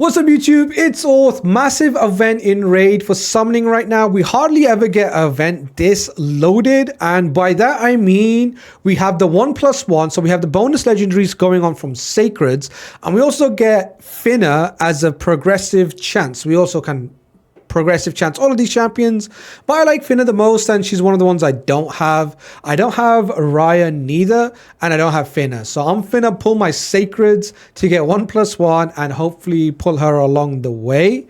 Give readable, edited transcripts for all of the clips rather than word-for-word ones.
What's up YouTube? It's Orth. Massive event in raid for summoning right now. We hardly ever get an event this loaded, and by that I mean we have the 1+1, so we have the bonus legendaries going on from Sacreds, and we also get Finna as a progressive chance. We also can progressive chance all of these champions, but I like Finna the most, and she's one of the ones I don't have. I don't have Raya neither, and I don't have Finna, so I'm finna pull my Sacreds to get 1+1 and hopefully pull her along the way.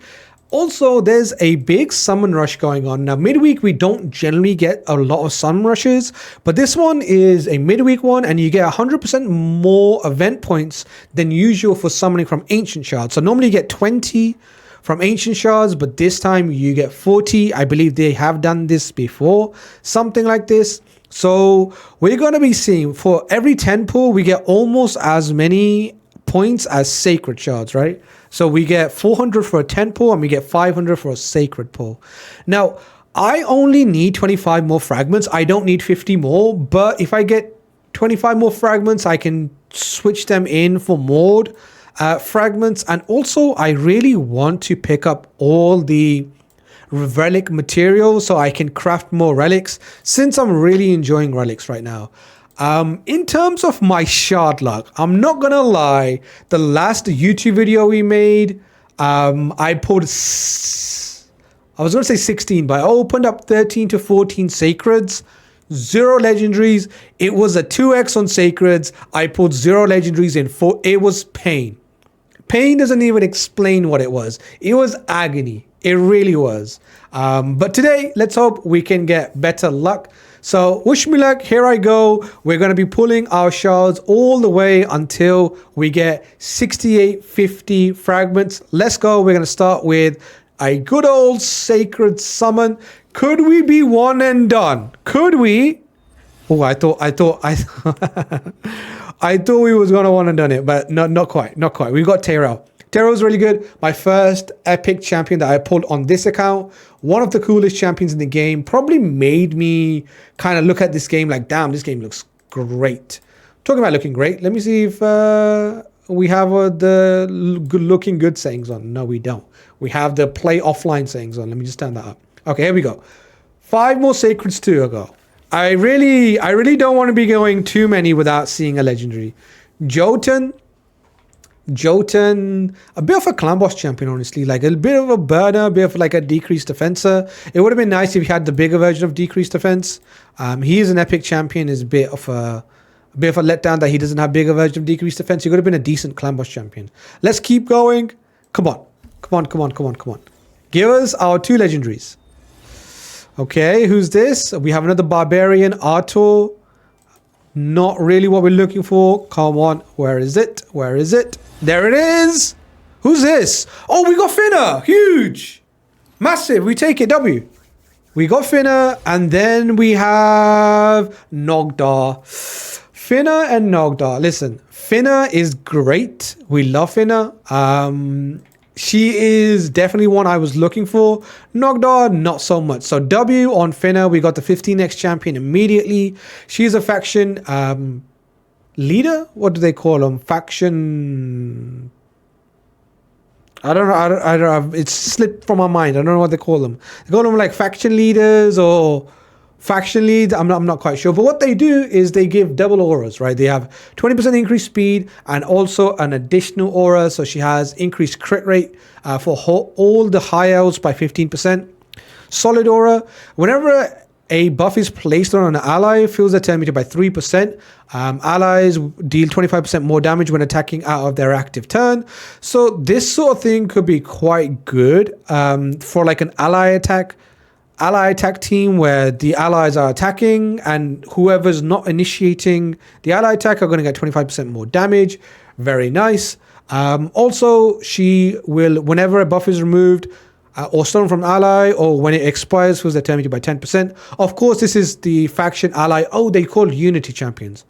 Also, there's a big summon rush going on. Now, midweek, we don't generally get a lot of summon rushes, but this one is a midweek one, and you get 100% more event points than usual for summoning from Ancient Shards. So normally you get 20 from Ancient Shards, but this time you get 40. I believe they have done this before, something like this. So we're going to be seeing for every 10 pull, we get almost as many points as Sacred Shards, right? So we get 400 for a 10 pull, and we get 500 for a Sacred pull. Now, I only need 25 more fragments. I don't need 50 more, but if I get 25 more fragments, I can switch them in for more fragments. And also I really want to pick up all the relic materials so I can craft more relics, since I'm really enjoying relics right now. In terms of my shard luck, I'm not gonna lie, the last YouTube video we made, I pulled I was gonna say 16, but I opened up 13 to 14 Sacreds, 0 legendaries. It was a 2x on Sacreds. I pulled 0 legendaries in 4. It was pain. Pain doesn't even explain what it was. It was agony. It really was. But today, let's hope we can get better luck. So wish me luck. Here I go. We're going to be pulling our shards all the way until we get 6850 fragments. Let's go. We're going to start with a good old Sacred summon. Could we be one and done? Could we? Oh, I thought I thought we was gonna want to done it, but not quite. We got Terrell. Terrell's really good. My first epic champion that I pulled on this account. One of the coolest champions in the game. Probably made me kind of look at this game like, damn, this game looks great. Talking about looking great. Let me see if we have the looking good settings on. No, we don't. We have the play offline settings on. Let me just turn that up. Okay, here we go. 5 more Sacreds to go. I really don't want to be going too many without seeing a legendary. Jotun, a bit of a clan boss champion, honestly. Like a bit of a burner, a bit of like a decreased defenser. It would have been nice if he had the bigger version of decreased defense. He is an epic champion. Is a bit of a letdown that he doesn't have bigger version of decreased defense. He could have been a decent clan boss champion. Let's keep going. Come on. Give us our 2 legendaries. Okay, who's this? We have another barbarian, Arthur. Not really what we're looking for. Come on, where is it? There it is. Who's this? Oh, we got Finna. Huge, massive. We take it. W. We got Finna, and then we have Nogdar. Finna and Nogdar. Listen, Finna is great. We love Finna. She is definitely one I was looking for. Nogdar, not so much. So W on Finna, we got the 15x champion immediately. She's a faction leader. What do they call them? Faction. I don't know. It's slipped from my mind. I don't know what they call them. They call them like faction leaders or faction leads. I'm not quite sure. But what they do is they give double auras, right? They have 20% increased speed and also an additional aura. So she has increased crit rate for all the high elves by 15%. Solid aura. Whenever a buff is placed on an ally, fills their turn meter by 3%. Allies deal 25% more damage when attacking out of their active turn. So this sort of thing could be quite good for like an ally attack team where the allies are attacking and whoever's not initiating the ally attack are going to get 25% more damage. Very nice. Also, she will, whenever a buff is removed or stolen from ally, or when it expires, fills their turn meter by 10%. Of course, this is the faction ally. Oh, they call Unity champions.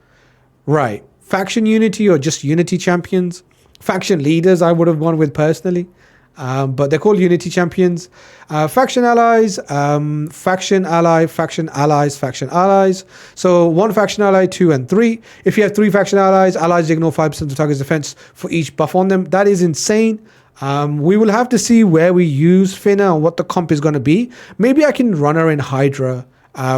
Right. Faction Unity or just Unity champions. Faction leaders I would have gone with personally. But they're called Unity champions. Faction allies, faction ally, faction allies, faction allies. So 1 faction ally, 2 and 3. If you have 3 faction allies, allies ignore 5% of the target's defense for each buff on them. That is insane. We will have to see where we use Finna and what the comp is going to be. Maybe I can run her in Hydra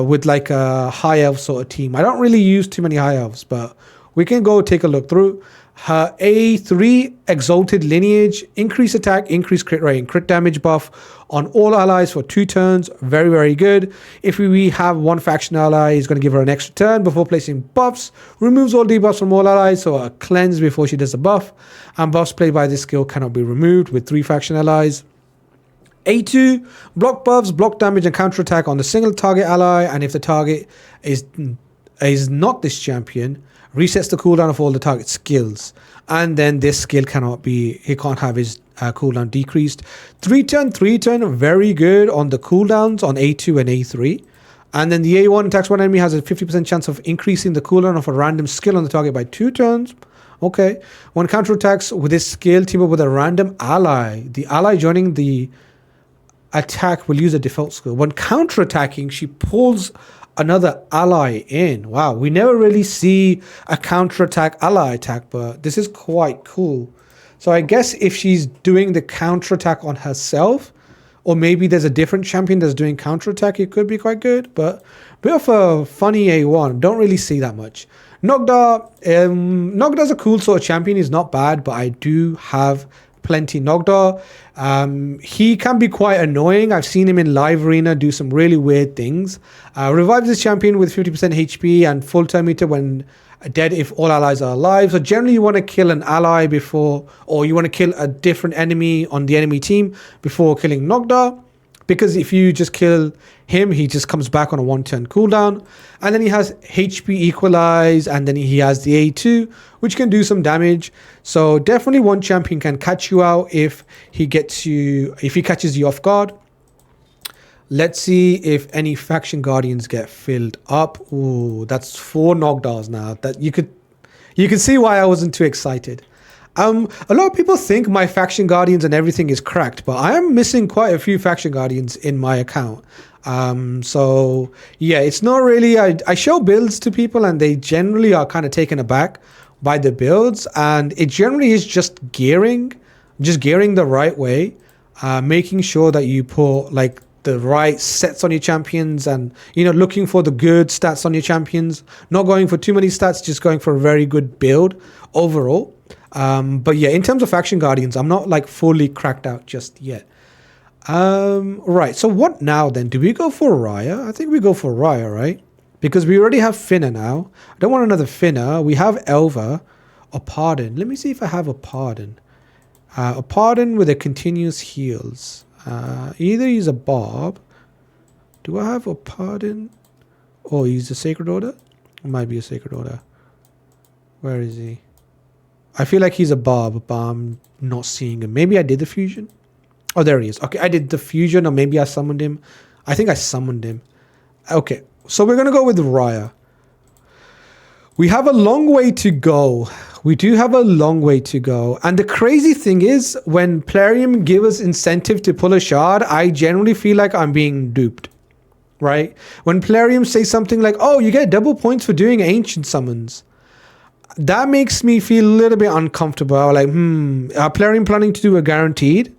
with like a high elf sort of team. I don't really use too many high elves, but we can go take a look through. Her A3 Exalted Lineage, increase attack, increase crit rate, and crit damage buff on all allies for 2 turns. Very, very good. If we have one faction ally, he's going to give her an extra turn before placing buffs. Removes all debuffs from all allies, so a cleanse before she does a buff. And buffs played by this skill cannot be removed with 3 faction allies. A2, block buffs, block damage, and counter attack on the single target ally. And if the target is not this champion, resets the cooldown of all the target skills, and then this skill cannot be, he can't have his cooldown decreased. 3 turn, very good on the cooldowns on A2 and A3. And then the A1 attacks one enemy, has a 50% chance of increasing the cooldown of a random skill on the target by 2 turns. Okay. When counterattacks with this skill, team up with a random ally. The ally joining the attack will use a default skill. When counterattacking, she pulls another ally in. Wow, we never really see a counterattack ally attack, but this is quite cool. So I guess if she's doing the counterattack on herself, or maybe there's a different champion that's doing counterattack, it could be quite good. But a bit of a funny A1. Don't really see that much. Nogda, Nogda's a cool sort of champion. He's not bad, but I do have plenty Nogda. He can be quite annoying. I've seen him in live arena do some really weird things. Revives his champion with 50% HP and full turn meter when dead if all allies are alive. So generally you want to kill an ally before, or you want to kill a different enemy on the enemy team before killing Nogda. Because if you just kill him, he just comes back on a 1-turn cooldown. And then he has HP equalize, and then he has the A2, which can do some damage. So definitely one champion can catch you out if he catches you off guard. Let's see if any faction guardians get filled up. Ooh, that's 4 Nogdars now. That you can see why I wasn't too excited. A lot of people think my faction guardians and everything is cracked, but I am missing quite a few faction guardians in my account. So yeah, it's not really, I show builds to people and they generally are kind of taken aback by the builds, and it generally is just gearing the right way, making sure that you put like the right sets on your champions, and looking for the good stats on your champions, not going for too many stats, just going for a very good build overall. But yeah, in terms of faction guardians, I'm not like fully cracked out just yet. Right, so what now then? Do we go for Raya? I think we go for Raya, right? Because we already have Finna now. I don't want another Finna. We have Elva. A Pardon. Let me see if I have a Pardon. A Pardon with a continuous heals. Either he's a Bob. Do I have a Pardon? Oh, he's a Sacred Order? It might be a Sacred Order. Where is he? I feel like he's a Bob, but I'm not seeing him. Maybe I did the fusion. Oh, there he is. Okay, I did the fusion, or maybe I summoned him. I think I summoned him. Okay, so we're going to go with Raya. We have a long way to go. We do have a long way to go. And the crazy thing is, when Plarium give us incentive to pull a shard, I generally feel like I'm being duped. Right? When Plarium say something like, oh, you get double points for doing ancient summons, that makes me feel a little bit uncomfortable. Like, are Plarium planning to do a guaranteed?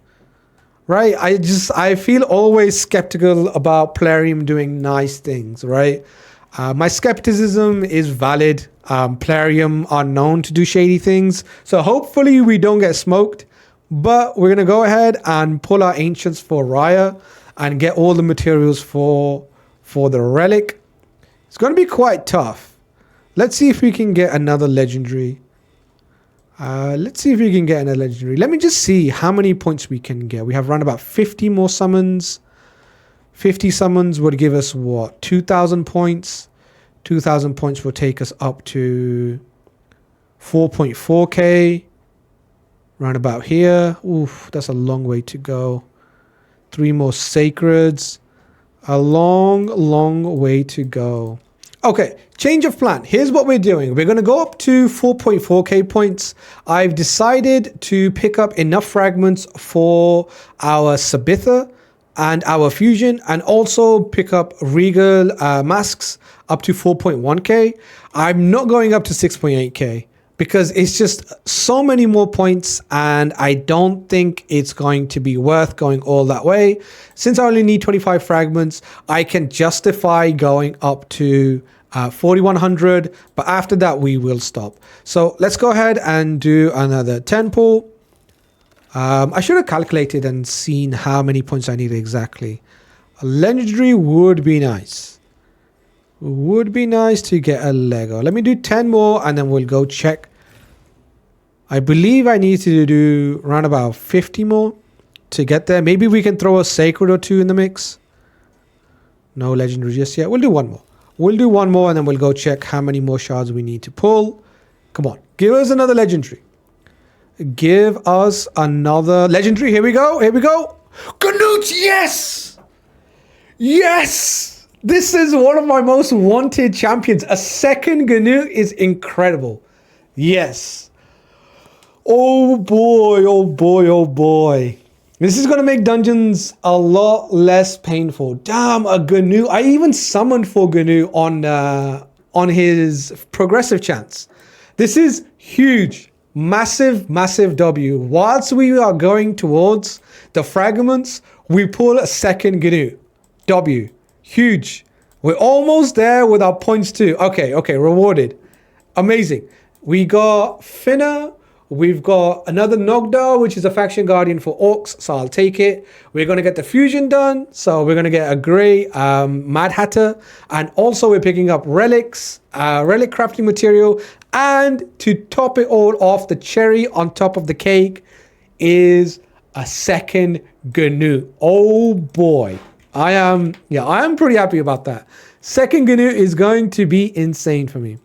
Right? I feel always skeptical about Plarium doing nice things, right? My skepticism is valid. Plarium are known to do shady things. So hopefully we don't get smoked. But we're going to go ahead and pull our ancients for Raya and get all the materials for the relic. It's going to be quite tough. Let's see if we can get another legendary. Let me just see how many points we can get. We have around about 50 more summons. 50 summons would give us what? 2,000 points. 2,000 points will take us up to 4.4k. Round about here. Oof, that's a long way to go. 3 more sacreds. A long, long way to go. Okay, change of plan. Here's what we're doing. We're going to go up to 4.4k points. I've decided to pick up enough fragments for our Sabitha and our fusion, and also pick up regal masks up to 4.1k. I'm not going up to 6.8k. because it's just so many more points, and I don't think it's going to be worth going all that way. Since I only need 25 fragments, I can justify going up to 4100, but after that we will stop. So let's go ahead and do another 10 pull. I should have calculated and seen how many points I need exactly. A legendary would be nice. Would be nice to get a Lego. Let me do 10 more and then we'll go check. I believe I need to do around about 50 more to get there. Maybe we can throw a sacred or two in the mix. No legendary just yet. We'll do one more. We'll do one more and then we'll go check how many more shards we need to pull. Come on. Give us another legendary. Give us another legendary. Here we go. Here we go. Gnut, yes! Yes! This is one of my most wanted champions. A second gnut is incredible. Yes. Oh boy, oh boy, oh boy. This is going to make dungeons a lot less painful. Damn, a gnut. I even summoned for gnut on his progressive chance. This is huge. Massive, massive W. Whilst we are going towards the fragments, we pull a second gnut. W. Huge. We're almost there with our points too. Okay, rewarded. Amazing. We got Finna. We've got another Nogdar, which is a faction guardian for orcs, so I'll take it. We're going to get the fusion done, so we're going to get a grey Mad Hatter. And also we're picking up relics, relic crafting material. And to top it all off, the cherry on top of the cake is a second gnut. Oh boy. I am pretty happy about that. Second gnut is going to be insane for me.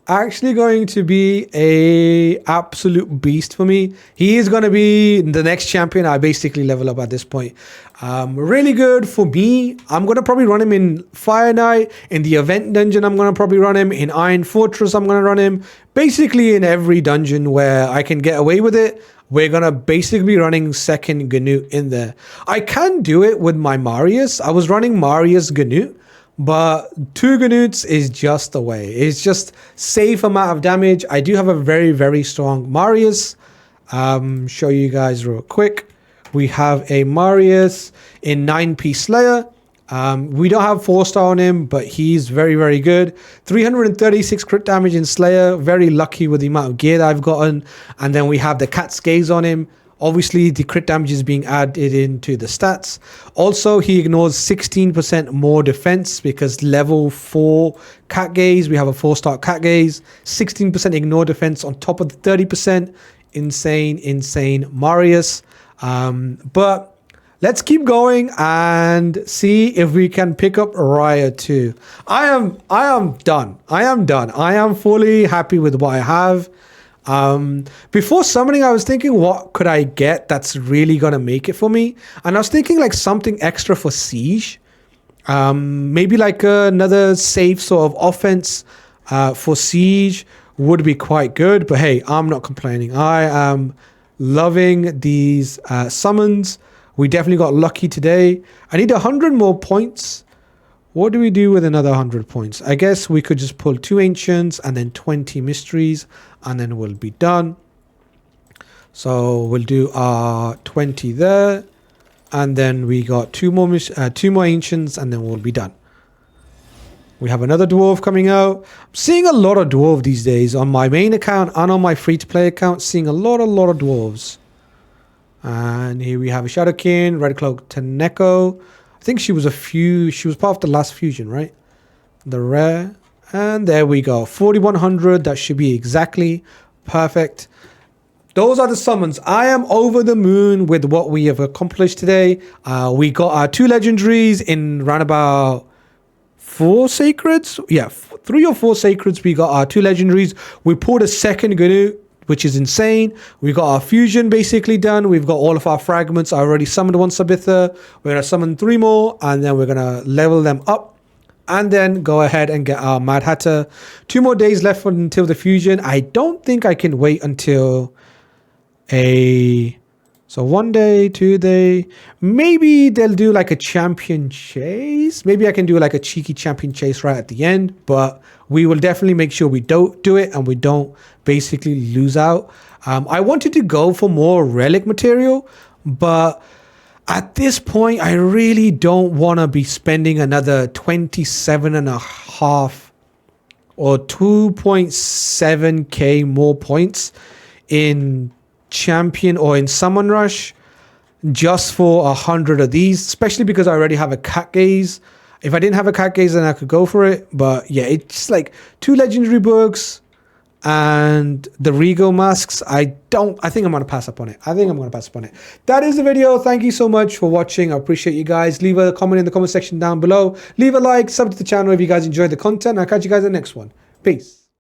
Actually going to be a absolute beast for me. He is going to be the next champion I basically level up at this point. Really good for me. I'm going to probably run him in Fire Knight. In the event dungeon, I'm going to probably run him. In Iron Fortress, I'm going to run him. Basically in every dungeon where I can get away with it, we're going to basically be running second gnut in there. I can do it with my Marius. I was running Marius gnut, but 2 gnuts is just the way. It's just safe amount of damage. I do have a very, very strong Marius. Show you guys real quick. We have a Marius in 9-piece Slayer. We don't have 4-star on him, but he's very, very good. 336 crit damage in Slayer. Very lucky with the amount of gear that I've gotten. And then we have the Cat's Gaze on him. Obviously, the crit damage is being added into the stats. Also, he ignores 16% more defense because level 4 Cat Gaze. We have a 4-star Cat Gaze. 16% ignore defense on top of the 30%. Insane, insane Marius. But let's keep going and see if we can pick up Raya 2. I am done. I am fully happy with what I have. Before summoning, I was thinking, what could I get that's really gonna make it for me? And I was thinking like something extra for Siege. Maybe like another safe sort of offense for Siege would be quite good. But hey, I'm not complaining. I am loving these summons. We definitely got lucky today. I need 100 more points. What do we do with another 100 points? I guess we could just pull 2 Ancients and then 20 Mysteries, and then we'll be done. So we'll do our 20 there, and then we got 2 more Ancients, and then we'll be done. We have another Dwarf coming out. I'm seeing a lot of Dwarf these days on my main account and on my free-to-play account. Seeing a lot of Dwarves. And here we have a Shadowkin, Red Cloak Teneko. I think she was part of the last fusion, right? The rare. And there we go. 4100. That should be exactly perfect. Those are the summons. I am over the moon with what we have accomplished today. We got our 2 legendaries in round about 4 sacreds. Yeah, 3 or 4 sacreds. We got our 2 legendaries. We pulled a second gnut, which is insane. We got our fusion basically done. We've got all of our fragments. I already summoned 1 Sabitha. We're going to summon 3 more, and then we're going to level them up and then go ahead and get our Mad Hatter. 2 more days left until the fusion. I don't think I can wait until So 1 day, 2 day, maybe they'll do like a champion chase. Maybe I can do like a cheeky champion chase right at the end, but we will definitely make sure we don't do it and we don't basically lose out. I wanted to go for more relic material, but at this point, I really don't want to be spending another 27.5 or 2.7k more points in champion or in summon rush just for 100 of these, especially because I already have a cat gaze. If I didn't have a cat gaze, then I could go for it, but yeah, it's just like 2 legendary books and the Rego masks. I think I'm going to pass up on it. That is the video. Thank you so much for watching. I appreciate you guys. Leave a comment in the comment section down below. Leave a like, sub to the channel if you guys enjoyed the content. I'll catch you guys in the next one. Peace.